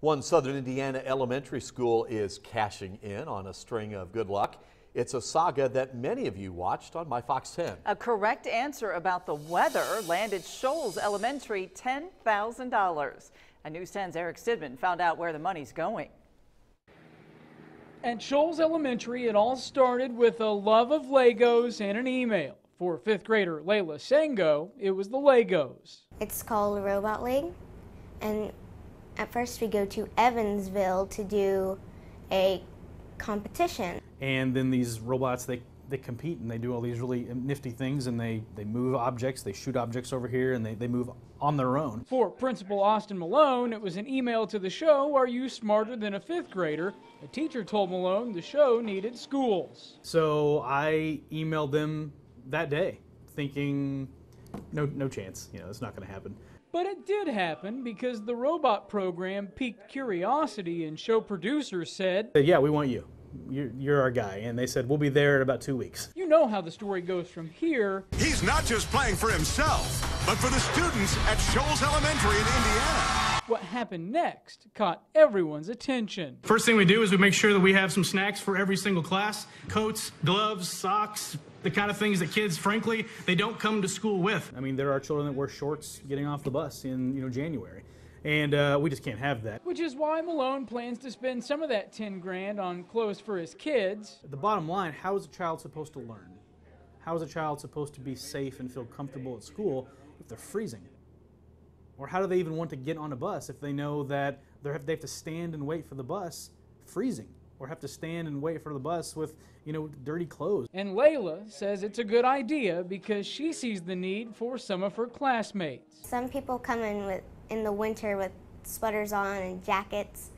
One Southern Indiana elementary school is cashing in on a string of good luck. It's a saga that many of you watched on My Fox 10. A correct answer about the weather landed Shoals Elementary $10,000. And News 10's Eric Stidman found out where the money's going. At Shoals Elementary, it all started with a love of Legos and an email. For fifth grader Layla Sango, it was the Legos. It's called Robot League, and at first we go to Evansville to do a competition. And then these robots, they compete and they do all these really nifty things, and they move objects, they shoot objects over here, and they move on their own. For Principal Austin Malone, it was an email to the show, "Are you smarter than a fifth grader?" A teacher told Malone the show needed schools. So I emailed them that day thinking, no chance, it's not going to happen. But it did happen because the robot program piqued curiosity, and show producers said, "Yeah, we want you. You're our guy." And they said, "We'll be there in about 2 weeks." You know how the story goes from here. He's not just playing for himself, but for the students at Shoals Elementary in Indiana. What happened next caught everyone's attention. First thing we do is we make sure that we have some snacks for every single class. Coats, gloves, socks, the kind of things that kids, frankly, they don't come to school with. I mean, there are children that wear shorts getting off the bus in January. And we just can't have that. Which is why Malone plans to spend some of that 10 grand on clothes for his kids. At the bottom line, how is a child supposed to learn? How is a child supposed to be safe and feel comfortable at school if they're freezing? Or how do they even want to get on a bus if they know that they have to stand and wait for the bus freezing? Or have to stand and wait for the bus with, dirty clothes? And Layla says it's a good idea because she sees the need for some of her classmates. Some people come in the winter with sweaters on and jackets.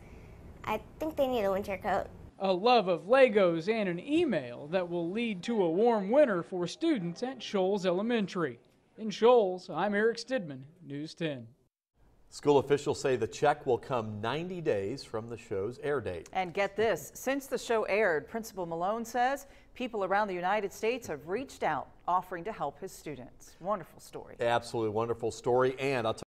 I think they need a winter coat. A love of Legos and an email that will lead to a warm winter for students at Shoals Elementary. In Shoals, I'm Eric Stidman, News 10. School officials say the check will come 90 days from the show's air date. And get this, since the show aired, Principal Malone says people around the United States have reached out offering to help his students. Wonderful story. Absolutely wonderful story. And I'll tell